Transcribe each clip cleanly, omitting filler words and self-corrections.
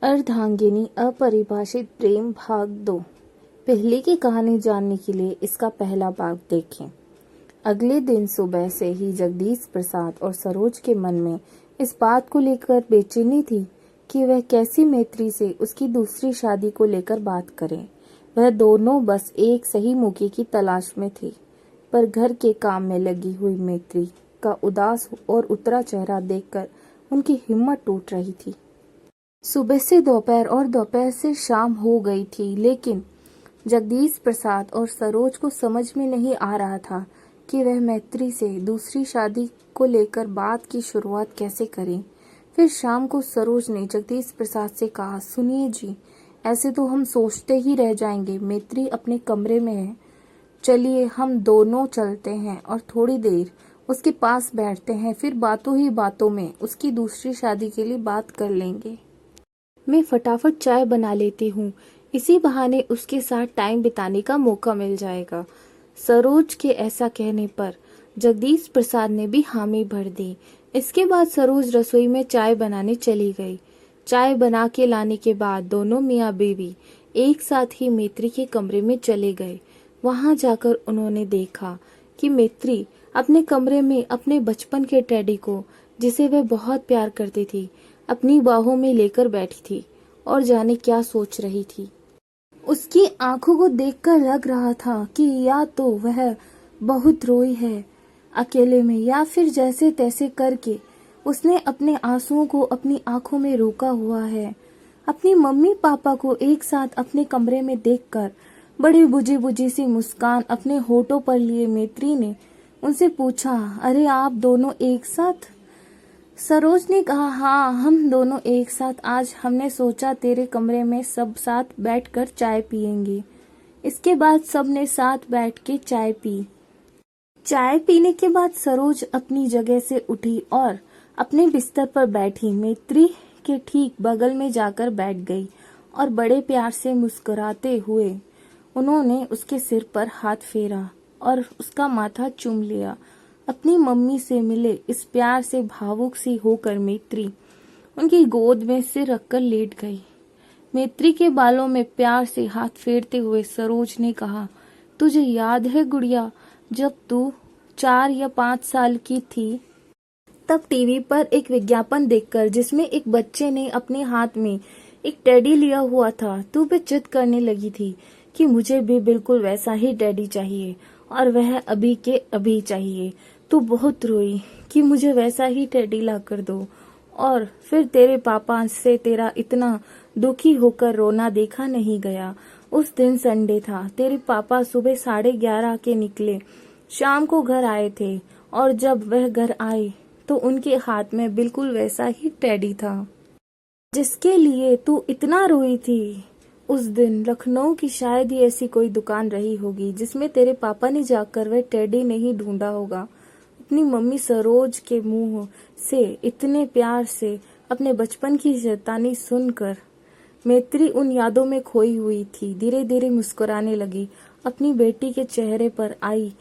अर्धांगिनी अपरिभाषित प्रेम भाग 2। पहले की कहानी जानने के लिए इसका पहला भाग देखें। अगले दिन सुबह से ही जगदीश प्रसाद और सरोज के मन में इस बात को लेकर बेचैनी थी कि वह कैसी मैत्री से उसकी दूसरी शादी को लेकर बात करें। वह दोनों बस एक सही मौके की तलाश में थे, पर घर के काम में लगी हुई मैत्री का उदास और उतरा चेहरा देखकर उनकी हिम्मत टूट रही थी। सुबह से दोपहर और दोपहर से शाम हो गई थी, लेकिन जगदीश प्रसाद और सरोज को समझ में नहीं आ रहा था कि वह मैत्री से दूसरी शादी को लेकर बात की शुरुआत कैसे करें। फिर शाम को सरोज ने जगदीश प्रसाद से कहा, सुनिए जी, ऐसे तो हम सोचते ही रह जाएंगे। मैत्री अपने कमरे में है, चलिए हम दोनों चलते हैं और थोड़ी देर उसके पास बैठते हैं, फिर बातों ही बातों में उसकी दूसरी शादी के लिए बात कर लेंगे। मैं फटाफट चाय बना लेती हूँ, इसी बहाने उसके साथ टाइम बिताने का मौका मिल जाएगा। सरोज के ऐसा कहने पर जगदीश प्रसाद ने भी हामी भर दी। इसके बाद सरोज रसोई में चाय बनाने चली गई। चाय बना के लाने के बाद दोनों मियाँ बीवी एक साथ ही मैत्री के कमरे में चले गए। वहां जाकर उन्होंने देखा कि मैत्री अपने कमरे में अपने बचपन के टेडी को, जिसे वह बहुत प्यार करती थी, अपनी बाहों में लेकर बैठी थी और जाने क्या सोच रही थी। उसकी आंखों को देखकर लग रहा था कि या तो वह बहुत रोई है अकेले में, या फिर जैसे तैसे करके उसने अपने आंसुओं को अपनी आंखों में रोका हुआ है। अपनी मम्मी पापा को एक साथ अपने कमरे में देखकर बड़ी बुझी बुझी सी मुस्कान अपने होठों पर लिए मैत्री ने उनसे पूछा, अरे आप दोनों एक साथ? सरोज ने कहा, हाँ हम दोनों एक साथ। आज हमने सोचा तेरे कमरे में सब साथ बैठकर चाय पियेंगे। इसके बाद सब ने साथ बैठ के चाय पी। चाय पीने के बाद सरोज अपनी जगह से उठी और अपने बिस्तर पर बैठी मैत्री के ठीक बगल में जाकर बैठ गई और बड़े प्यार से मुस्कुराते हुए उन्होंने उसके सिर पर हाथ फेरा और उसका माथा चूम लिया। अपनी मम्मी से मिले इस प्यार से भावुक सी होकर मैत्री उनकी गोद में सिर रखकर लेट गई। मैत्री के बालों में प्यार से हाथ फेरते हुए सरोज ने कहा, तुझे याद है गुड़िया, जब तू 4 या 5 साल की थी तब टीवी पर एक विज्ञापन देखकर जिसमें एक बच्चे ने अपने हाथ में एक टेडी लिया हुआ था, तू भी जिद करने लगी थी कि मुझे भी बिल्कुल वैसा ही टेडी चाहिए और वह अभी के अभी चाहिए। तू बहुत रोई कि मुझे वैसा ही टेडी ला कर दो, और फिर तेरे पापा से तेरा इतना दुखी होकर रोना देखा नहीं गया। उस दिन संडे था, तेरे पापा सुबह 11:30 के निकले, शाम को घर आए थे, और जब वह घर आए तो उनके हाथ में बिल्कुल वैसा ही टेडी था जिसके लिए तू इतना रोई थी। उस दिन लखनऊ की शायद ही ऐसी कोई दुकान रही होगी जिसमें तेरे पापा ने जाकर वह टेडी नहीं ढूंढा होगा। अपनी मम्मी सरोज के मुंह से इतने प्यार से अपने बचपन की शैतानी सुनकर मैत्री उन यादों में खोई हुई थी। धीरे धीरे मुस्कुराने लगी। अपनी बेटी के चेहरे पर आई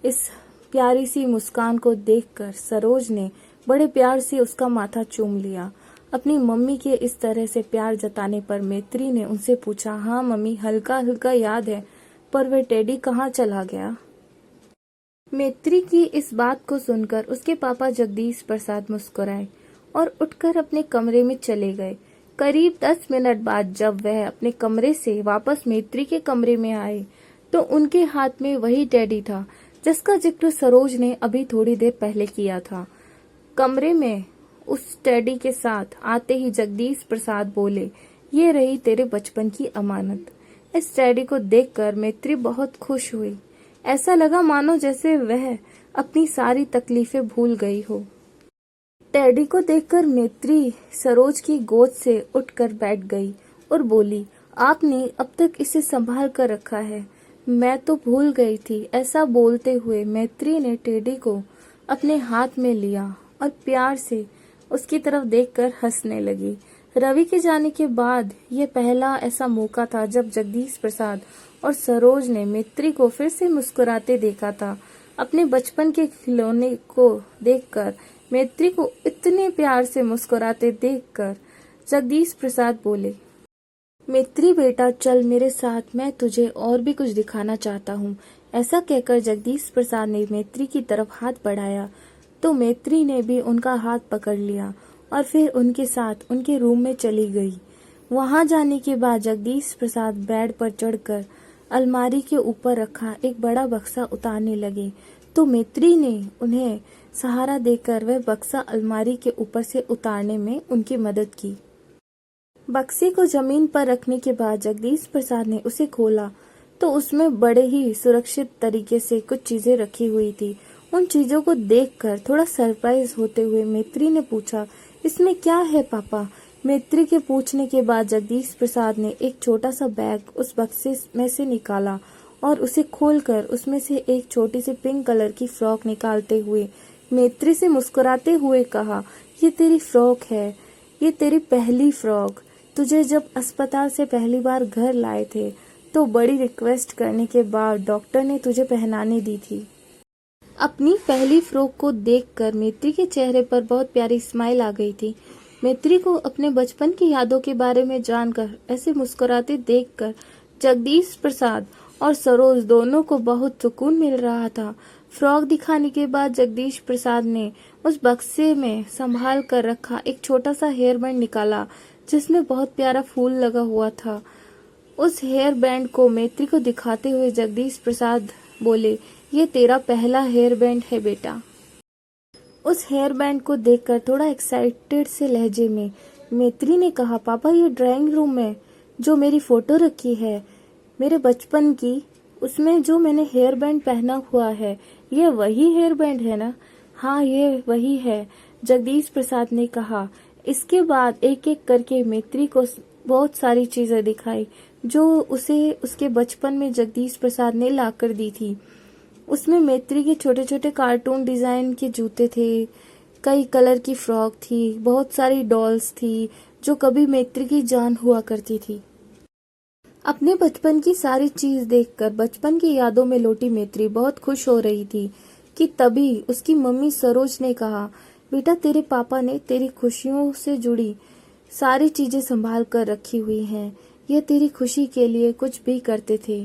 इस प्यारी सी मुस्कान को देखकर सरोज ने बड़े प्यार से उसका माथा चूम लिया। अपनी मम्मी के इस तरह से प्यार जताने पर मैत्री ने उनसे पूछा, हाँ मम्मी, हल्का हल्का याद है, पर वह टेडी कहाँ चला गया? मैत्री की इस बात को सुनकर उसके पापा जगदीश प्रसाद मुस्कुराए और उठकर अपने कमरे में चले गए। करीब 10 मिनट बाद जब वह अपने कमरे से वापस मैत्री के कमरे में आए तो उनके हाथ में वही टेडी था जिसका जिक्र सरोज ने अभी थोड़ी देर पहले किया था। कमरे में उस टेडी के साथ आते ही जगदीश प्रसाद बोले, ये रही तेरे बचपन की अमानत। इस टेडी को देखकर मैत्री बहुत खुश हुई। ऐसा लगा मानो जैसे वह अपनी सारी तकलीफें भूल गई हो। टेडी को देखकर मैत्री सरोज की गोद से उठकर बैठ गई और बोली, आपने अब तक इसे संभाल कर रखा है, मैं तो भूल गई थी। ऐसा बोलते हुए मैत्री ने टेडी को अपने हाथ में लिया और प्यार से उसकी तरफ देखकर हंसने लगी। रवि के जाने के बाद ये पहला ऐसा मौका था जब जगदीश प्रसाद और सरोज ने मैत्री को फिर से मुस्कुराते देखा था। अपने बचपन के खिलौने को देखकर मैत्री को इतने प्यार से मुस्कुराते देखकर जगदीश प्रसाद बोले, मैत्री बेटा चल मेरे साथ, मैं तुझे और भी कुछ दिखाना चाहता हूँ। ऐसा कहकर जगदीश प्रसाद ने मैत्री की तरफ हाथ बढ़ाया तो मैत्री ने भी उनका हाथ पकड़ लिया और फिर उनके साथ उनके रूम में चली गई। वहां जाने के बाद जगदीश प्रसाद बेड पर चढ़कर अलमारी के ऊपर रखा एक बड़ा बक्सा उतारने लगे तो मैत्री ने उन्हें सहारा देकर वह बक्सा अलमारी के ऊपर से उतारने में उनकी मदद की। बक्से को जमीन पर रखने के बाद जगदीश प्रसाद ने उसे खोला तो उसमें बड़े ही सुरक्षित तरीके से कुछ चीजें रखी हुई थी। उन चीजों को देखकर थोड़ा सरप्राइज होते हुए मैत्री ने पूछा, इसमें क्या है पापा? मैत्री के पूछने के बाद जगदीश प्रसाद ने एक छोटा सा बैग उस बक्से में से निकाला और उसे खोलकर उसमें से एक छोटी सी पिंक कलर की फ्रॉक निकालते हुए मैत्री से मुस्कुराते हुए कहा, ये तेरी फ्रॉक है, ये तेरी पहली फ्रॉक। तुझे जब अस्पताल से पहली बार घर लाए थे तो बड़ी रिक्वेस्ट करने के बाद डॉक्टर ने तुझे पहनाने दी थी। अपनी पहली फ्रॉक को देखकर मैत्री के चेहरे पर बहुत प्यारी स्माइल आ गई थी। मैत्री को अपने बचपन की यादों के बारे में जानकर ऐसे मुस्कुराते देखकर जगदीश प्रसाद और सरोज दोनों को बहुत सुकून मिल रहा था। फ्रॉक दिखाने के बाद जगदीश प्रसाद ने उस बक्से में संभाल कर रखा एक छोटा सा हेयर बैंड निकाला जिसमें बहुत प्यारा फूल लगा हुआ था। उस हेयर बैंड को मैत्री को दिखाते हुए जगदीश प्रसाद बोले, ये तेरा पहला हेयर बैंड है बेटा। उस हेयर बैंड को देखकर थोड़ा एक्साइटेड से लहजे में मैत्री ने कहा, पापा ये ड्राइंग रूम में जो मेरी फोटो रखी है मेरे बचपन की, उसमें जो मैंने हेयर बैंड पहना हुआ है, ये वही हेयर बैंड है ना? हाँ ये वही है, जगदीश प्रसाद ने कहा। इसके बाद एक एक करके मैत्री को बहुत सारी चीजें दिखाई जो उसे उसके बचपन में जगदीश प्रसाद ने लाकर दी थी। उसमें मैत्री के छोटे छोटे कार्टून डिजाइन के जूते थे, कई कलर की फ्रॉक थी, बहुत सारी डॉल्स थी जो कभी मैत्री की जान हुआ करती थी। अपने बचपन की सारी चीज देखकर बचपन की यादों में लोटी मैत्री बहुत खुश हो रही थी कि तभी उसकी मम्मी सरोज ने कहा, बेटा तेरे पापा ने तेरी खुशियों से जुड़ी सारी चीजें संभाल कर रखी हुई हैं। यह तेरी खुशी के लिए कुछ भी करते थे,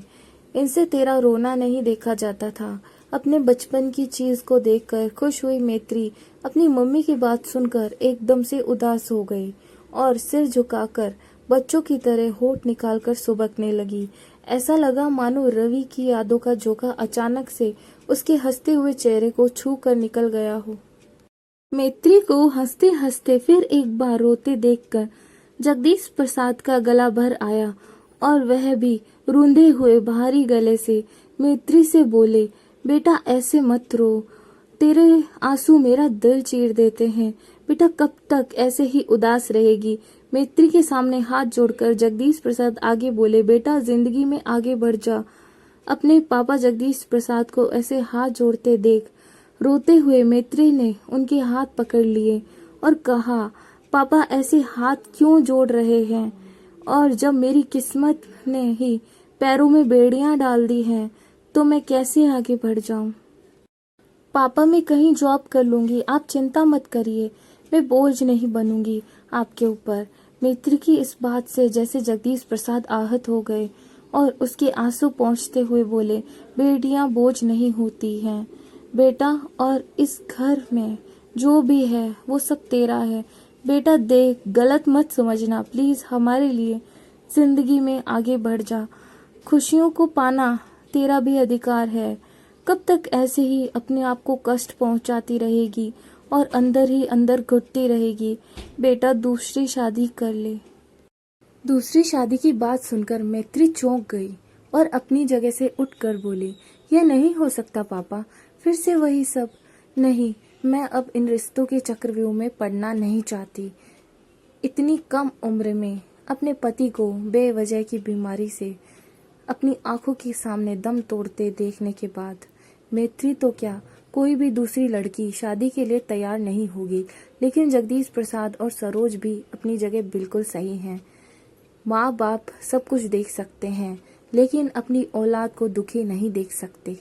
इनसे तेरा रोना नहीं देखा जाता था। अपने बचपन की चीज को देखकर खुश हुई मैत्री अपनी मम्मी की बात सुनकर एकदम से उदास हो गई और सिर झुकाकर बच्चों की तरह होठ निकालकर सुबकने लगी। ऐसा लगा मानो रवि की यादों का झोंका अचानक से उसके हंसते हुए चेहरे को छू कर निकल गया हो। मैत्री को हंसते हंसते फिर एक बार रोते देखकर जगदीश प्रसाद का गला भर आया और वह भी रूंधे हुए भारी गले से मैत्री से बोले, बेटा ऐसे मत रो, तेरे आंसू मेरा दिल चीर देते हैं। बेटा कब तक ऐसे ही उदास रहेगी? मैत्री के सामने हाथ जोड़कर जगदीश प्रसाद आगे बोले, बेटा जिंदगी में आगे बढ़ जा। अपने पापा जगदीश प्रसाद को ऐसे हाथ जोड़ते देख रोते हुए मैत्री ने उनके हाथ पकड़ लिए और कहा, पापा ऐसे हाथ क्यों जोड़ रहे हैं? और जब मेरी किस्मत ने ही पैरों में बेड़ियां डाल दी हैं तो मैं कैसे आगे बढ़ जाऊं? पापा मैं कहीं जॉब कर लूंगी, आप चिंता मत करिए, मैं बोझ नहीं बनूंगी आपके ऊपर। मैत्री की इस बात से जैसे जगदीश प्रसाद आहत हो गए और उसके आंसू पहुंचते हुए बोले, बेटियां बोझ नहीं होती हैं बेटा, और इस घर में जो भी है वो सब तेरा है। बेटा देख, गलत मत समझना प्लीज, हमारे लिए जिंदगी में आगे बढ़ जा। खुशियों को पाना तेरा भी अधिकार है। कब तक ऐसे ही अपने आप को कष्ट पहुंचाती रहेगी और अंदर ही अंदर घुटती रहेगी? बेटा दूसरी शादी कर ले। दूसरी शादी की बात सुनकर मैत्री चौंक गई और अपनी जगह से उठकर बोली, यह नहीं हो सकता पापा, फिर से वही सब। नहीं, मैं अब इन रिश्तों के चक्रव्यूह में पड़ना नहीं चाहती। इतनी कम उम्र में अपने पति को बेवजह की बीमारी से अपनी आंखों के सामने दम तोड़ते देखने के बाद मैत्री तो क्या, कोई भी दूसरी लड़की शादी के लिए तैयार नहीं होगी। लेकिन जगदीश प्रसाद और सरोज भी अपनी जगह बिल्कुल सही हैं। माँ बाप सब कुछ देख सकते हैं लेकिन अपनी औलाद को दुखी नहीं देख सकते।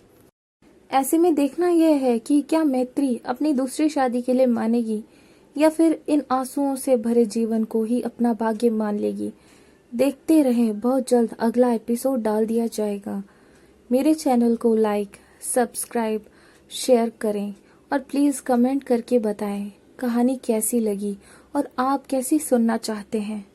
ऐसे में देखना यह है कि क्या मैत्री अपनी दूसरी शादी के लिए मानेगी या फिर इन आंसुओं से भरे जीवन को ही अपना भाग्य मान लेगी। देखते रहें, बहुत जल्द अगला एपिसोड डाल दिया जाएगा। मेरे चैनल को लाइक, सब्सक्राइब, शेयर करें और प्लीज़ कमेंट करके बताएं कहानी कैसी लगी और आप कैसी सुनना चाहते हैं।